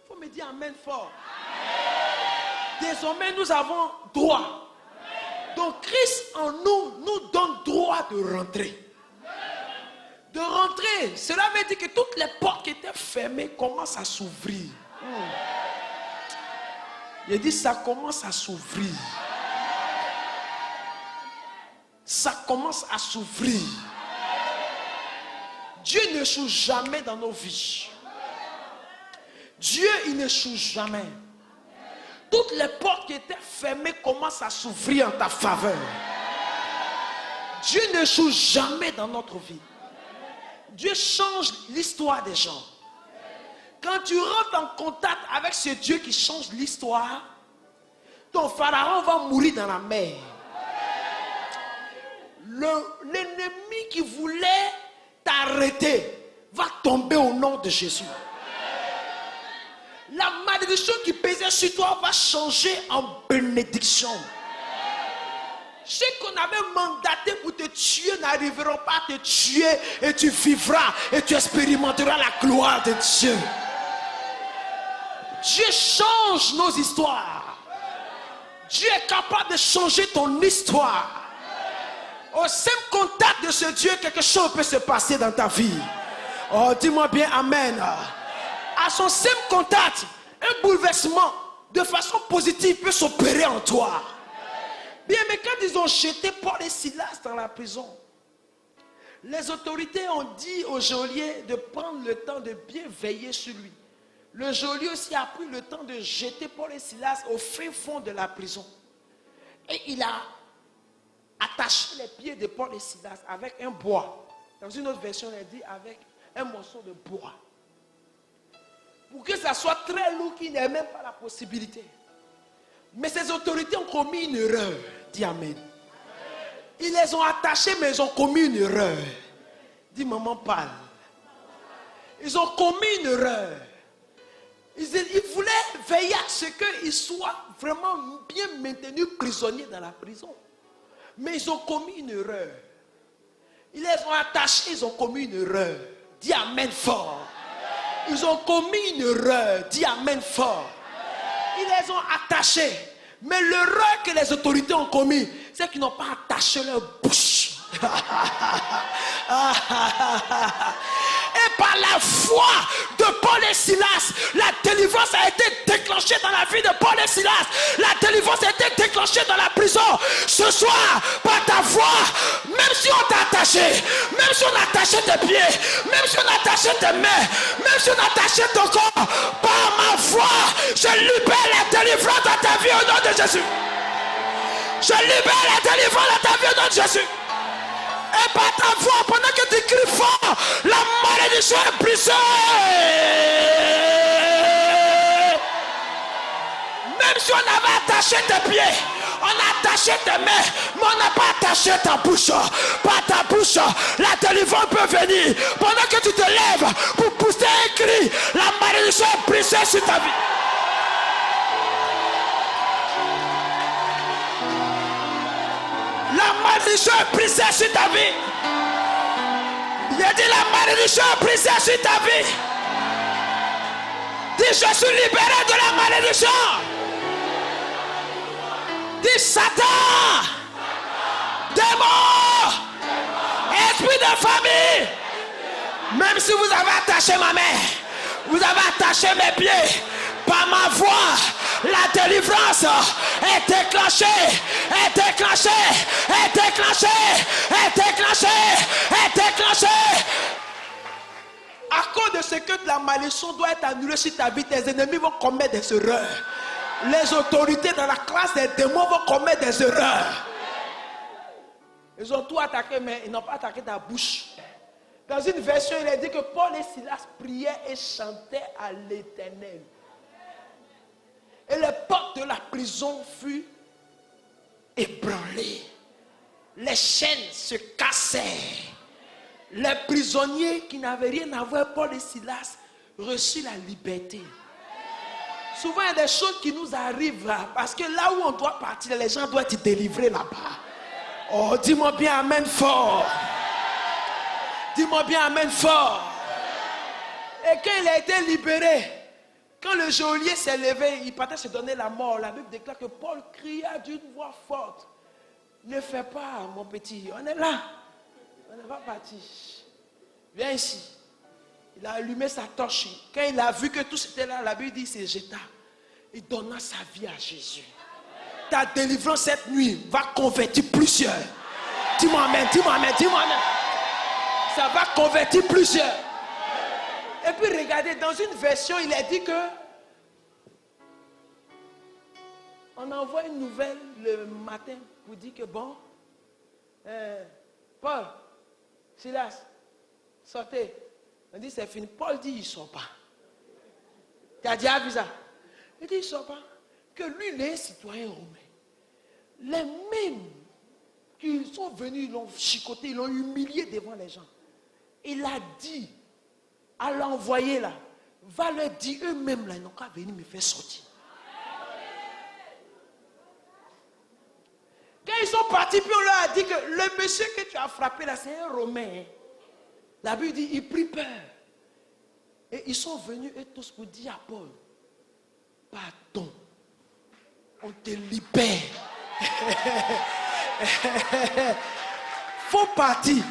Il faut me dire Amen fort. Désormais, nous avons droit. Donc, Christ en nous, nous donne droit de rentrer. De rentrer. Cela veut dire que toutes les portes qui étaient fermées commencent à s'ouvrir. Il dit ça commence à s'ouvrir. Ça commence à s'ouvrir. Dieu n'échoue jamais dans nos vies. Dieu, il n'échoue jamais. Toutes les portes qui étaient fermées commencent à s'ouvrir en ta faveur. Dieu n'échoue jamais dans notre vie. Dieu change l'histoire des gens. Quand tu rentres en contact avec ce Dieu qui change l'histoire, ton pharaon va mourir dans la mer. L'ennemi qui voulait t'arrêter va tomber au nom de Jésus. La malédiction qui pesait sur toi va changer en bénédiction. Ceux qu'on avait mandatés pour te tuer n'arriveront pas à te tuer et tu vivras et tu expérimenteras la gloire de Dieu. Dieu change nos histoires. Dieu est capable de changer ton histoire. Au simple contact de ce Dieu, quelque chose peut se passer dans ta vie. Oh, dis-moi bien Amen. À son simple contact, un bouleversement de façon positive peut s'opérer en toi. Bien, mais quand ils ont jeté Paul et Silas dans la prison, les autorités ont dit au geôlier de prendre le temps de bien veiller sur lui. Le geôlier aussi a pris le temps de jeter Paul et Silas au fin fond de la prison. Et il a attaché les pieds de Paul et Silas avec un bois. Dans une autre version, elle dit avec un morceau de bois. Pour que ça soit très lourd, qu'il n'ait même pas la possibilité. Mais ces autorités ont commis une erreur. Dis Amen. Ils les ont attachés, mais ils ont commis une erreur. Dis maman parle. Ils ont commis une erreur. Ils voulaient veiller à ce qu'ils soient vraiment bien maintenus prisonniers dans la prison. Mais ils ont commis une erreur. Ils les ont attachés, ils ont commis une erreur. Dis Amen fort. Ils ont commis une erreur. Dis Amen fort. Ils les ont attachés. Mais l'erreur que les autorités ont commis, c'est qu'ils n'ont pas attaché leur bouche. Et par la foi de Paul et Silas, la délivrance a été déclenchée dans la vie de Paul et Silas. La délivrance a été déclenchée dans la prison. Ce soir, par ta foi, même si on t'a attaché, même si on a attaché tes pieds, même si on a attaché tes mains, même si on a attaché ton corps, par ma foi, je libère la délivrance dans ta vie au nom de Jésus. Je libère la délivrance dans ta vie au nom de Jésus. Et par ta voix, pendant que tu cries fort, la malédiction est brisée. Même si on avait attaché tes pieds, on a attaché tes mains, mais on n'a pas attaché ta bouche. Par ta bouche, la délivrance peut venir. Pendant que tu te lèves pour pousser un cri, la malédiction est brisée sur ta vie. La malédiction est brisée sur ta vie. Il a dit la malédiction est brisée sur ta vie. Dis je suis libéré de la malédiction. Dis Satan, démon, esprit de famille. Même si vous avez attaché ma main, vous avez attaché mes pieds, par ma voix, la délivrance est déclenchée, est déclenchée, est déclenchée, est déclenchée, est déclenchée. À cause de ce que la malédiction doit être annulée sur ta vie, tes ennemis vont commettre des erreurs. Les autorités dans la classe des démons vont commettre des erreurs. Ils ont tout attaqué, mais ils n'ont pas attaqué ta bouche. Dans une version, il est dit que Paul et Silas priaient et chantaient à l'Éternel. Et les portes de la prison furent ébranlées. Les chaînes se cassèrent. Les prisonniers qui n'avaient rien à voir, Paul et Silas, reçurent la liberté. Souvent, il y a des choses qui nous arrivent là, parce que là où on doit partir, les gens doivent être délivrés là-bas. Oh, dis-moi bien amen fort. Dis-moi bien amen fort. Et quand il a été libéré, quand le geôlier s'est levé, il partait se donner la mort. La Bible déclare que Paul cria d'une voix forte. Ne fais pas, mon petit, on est là. On n'est pas parti. Viens ici. Il a allumé sa torche. Quand il a vu que tout c'était là, la Bible dit, il se jeta. Il donna sa vie à Jésus. Ta délivrance cette nuit va convertir plusieurs. Dis-moi amen, dis-moi amen, dis-moi amen. Ça va convertir plusieurs. Et puis regardez, dans une version, il a dit que on envoie une nouvelle le matin pour dire que bon, Paul, Silas, sortez. On dit c'est fini. Paul dit il ne sort pas. Tu as déjà vu ça? Il dit il ne sort pas. Que lui, il est un citoyen romain. Les mêmes qui sont venus, ils l'ont chicoté, ils l'ont humilié devant les gens. Il a dit à l'envoyé là, va leur dire eux-mêmes là, ils n'ont qu'à venir me faire sortir. Quand ils sont partis, puis on leur a dit que le monsieur que tu as frappé là, c'est un Romain. Hein. La Bible dit, il prit peur. Et ils sont venus eux tous pour dire à Paul, pardon, on te libère. Faut partir.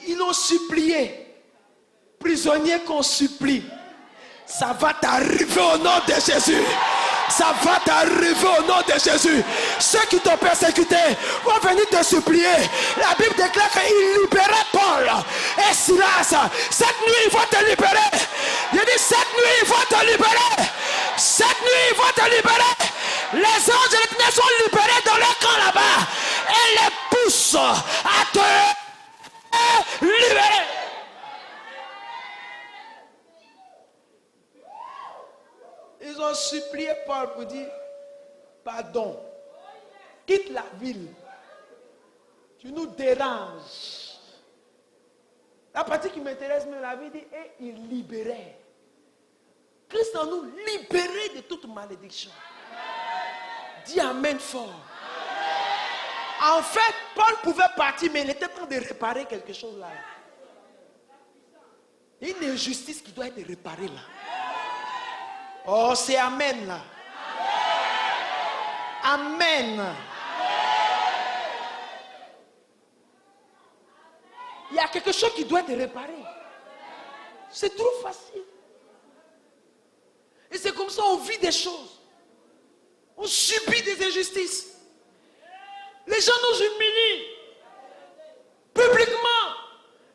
Ils ont supplié. Prisonniers qu'on supplie. Ça va t'arriver au nom de Jésus. Ça va t'arriver au nom de Jésus. Ceux qui t'ont persécuté vont venir te supplier. La Bible déclare qu'il libérait Paul et Silas. Cette nuit, il va te libérer. Il dit, cette nuit, il va te libérer. Cette nuit, il va te libérer. Les anges de l'Éternel sont libérés dans leur camp là-bas. Et les poussent à te libérer. Ils ont supplié Paul pour dire, pardon, quitte la ville. Tu nous déranges. La partie qui m'intéresse, mais la vie dit, et il libérait. Christ en nous, libéré de toute malédiction. Dis amen fort. En fait, Paul pouvait partir, mais il était en train de réparer quelque chose là. Il y a une injustice qui doit être réparée là. Oh, c'est amen là. Amen. Il y a quelque chose qui doit être réparé. C'est trop facile. Et c'est comme ça on vit des choses. On subit des injustices. Les gens nous humilient publiquement.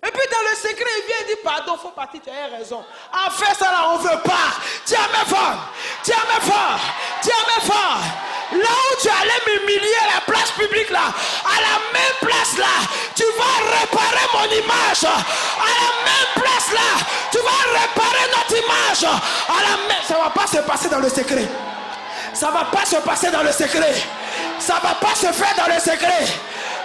Et puis dans le secret, il vient et dit pardon, il faut partir, tu as raison. En fait, ça là, on ne veut pas. Tiens mes fort. Tiens mes fort. Tiens mes fort. Là où tu allais m'humilier à la place publique là, à la même place là, tu vas réparer mon image. À la même place là, tu vas réparer notre image. À la même... Ça ne va pas se passer dans le secret. Ça ne va pas se passer dans le secret. Ça ne va pas se faire dans le secret.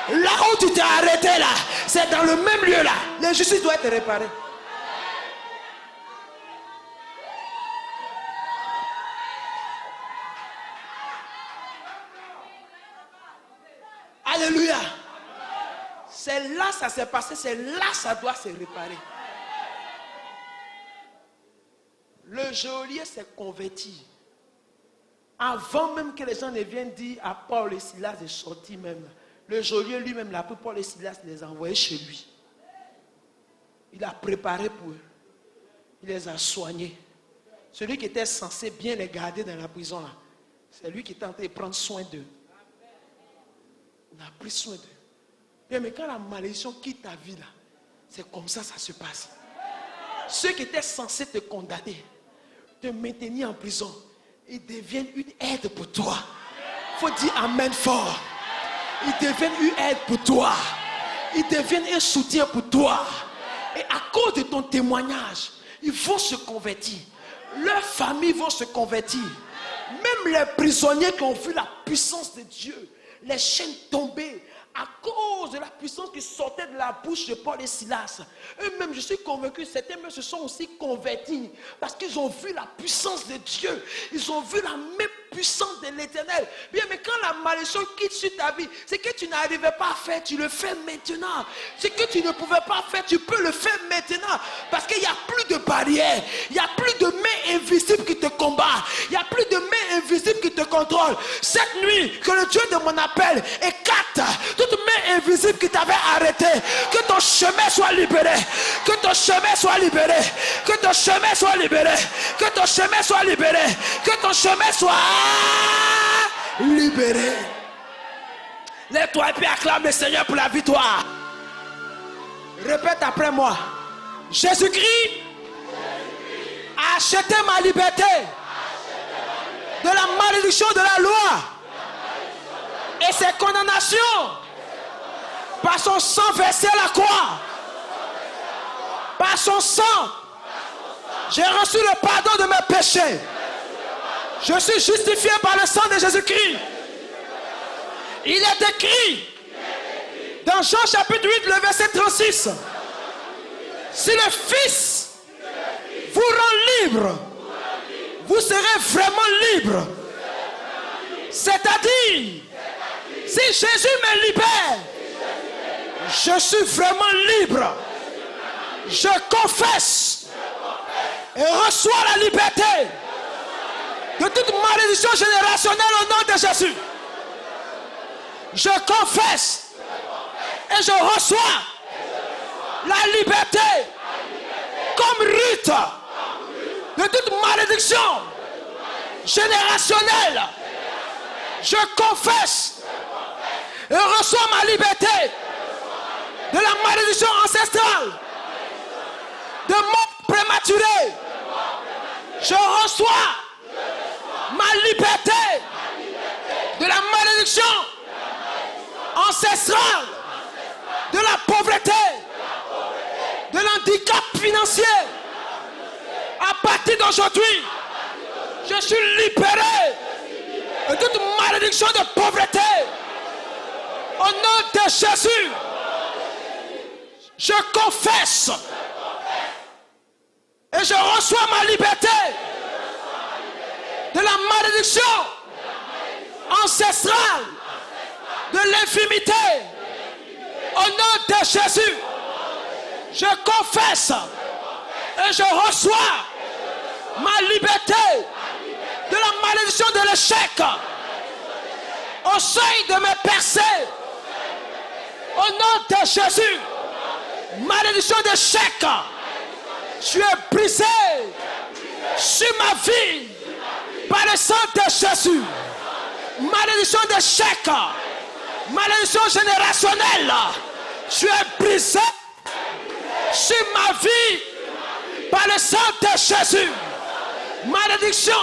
Là où tu t'es arrêté là, c'est dans le même lieu là. L'injustice doit être réparée. Alléluia. C'est là ça s'est passé, c'est là ça doit se réparer. Le geôlier s'est converti. Avant même que les gens ne viennent dire à Paul et Silas de sortir même. Le geôlier lui-même l'a pris Paul et Silas, les a envoyés chez lui. Il a préparé pour eux. Il les a soignés. Celui qui était censé bien les garder dans la prison là, c'est lui qui est en train de prendre soin d'eux. Il a pris soin d'eux. Mais quand la malédiction quitte ta vie là, c'est comme ça ça se passe. Ceux qui étaient censés te condamner, te maintenir en prison, ils deviennent une aide pour toi. Il faut dire amen fort. Ils deviennent une aide pour toi. Ils deviennent un soutien pour toi. Et à cause de ton témoignage, ils vont se convertir. Leurs familles vont se convertir. Même les prisonniers qui ont vu la puissance de Dieu, les chaînes tomber, à cause de la puissance qui sortait de la bouche de Paul et Silas. Eux-mêmes, je suis convaincu, certains même se sont aussi convertis parce qu'ils ont vu la puissance de Dieu. Ils ont vu la même puissance de l'Éternel. Bien, mais quand la malédiction quitte sur ta vie, c'est que tu n'arrivais pas à faire, tu le fais maintenant. Ce que tu ne pouvais pas faire, tu peux le faire maintenant. Parce qu'il n'y a plus de barrières. Il n'y a plus de main invisible qui te combat. Il n'y a plus de main invisible qui te contrôle. Cette nuit, que le Dieu de mon appel écarte toute main invisible qui t'avait arrêté. Que ton chemin soit libéré. Que ton chemin soit libéré. Que ton chemin soit libéré. Que ton chemin soit libéré. Que ton chemin soit libéré. Lève-toi et puis acclame le Seigneur pour la victoire. Répète après moi. Jésus-Christ a acheté ma liberté de la malédiction de la loi et ses condamnations par son sang versé à la croix. Par son sang, j'ai reçu le pardon de mes péchés. Je suis justifié par le sang de Jésus-Christ. Il est écrit dans Jean chapitre 8, le verset 36. Si le Fils vous rend libre, vous serez vraiment libre. C'est-à-dire, si Jésus me libère, je suis vraiment libre. Je confesse et reçois la liberté de toute malédiction générationnelle au nom de Jésus. Je confesse et je reçois la liberté comme Ruth de toute malédiction générationnelle. Je confesse et reçois ma liberté de la malédiction ancestrale, de mort prématurée. Je reçois ma liberté de la malédiction ancestrale, de la pauvreté, de l'handicap financier. À partir d'aujourd'hui, je suis libéré de toute malédiction de pauvreté. Au nom de Jésus, je confesse et je reçois ma liberté de la malédiction ancestrale de l'infimité. Au nom de Jésus, je confesse et je reçois ma liberté de la malédiction de l'échec. Au seuil de mes percées, au nom de Jésus, malédiction d'échec, tu es brisé sur ma vie par le sang de Jésus. Malédiction d'échec, malédiction générationnelle, tu es brisé sur ma vie par le sang de Jésus. Malédiction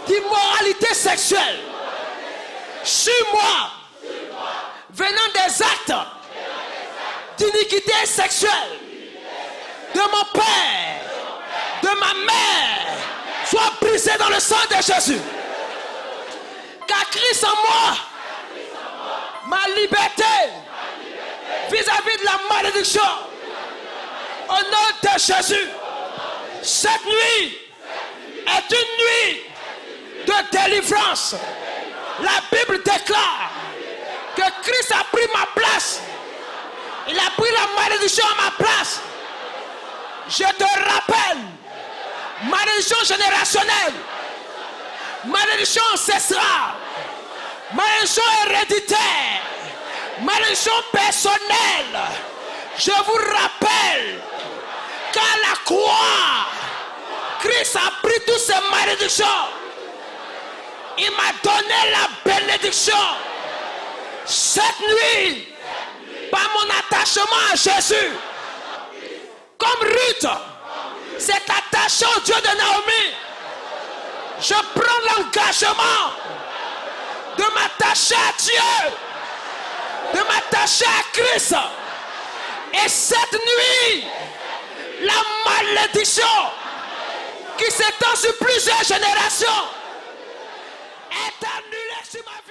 d'immoralité sexuelle sur moi, venant des actes d'iniquité sexuelle de mon père, de ma mère, soit brisé dans le sang de Jésus. Car Christ en moi, ma liberté vis-à-vis de la malédiction, au nom de Jésus. Cette nuit est une nuit de délivrance. La Bible déclare que Christ a pris ma place. Il a pris la malédiction à ma place. Je te rappelle, malédiction générationnelle, malédiction ancestrale, malédiction héréditaire, malédiction personnelle. Je vous rappelle qu'à la croix, Christ a pris toutes ces malédictions. Il m'a donné la bénédiction. Cette nuit, par mon attachement à Jésus, comme Ruth s'est attachée au Dieu de Naomi, je prends l'engagement de m'attacher à Dieu, de m'attacher à Christ. Et cette nuit, la malédiction qui s'étend sur plusieurs générations est annulée sur ma vie.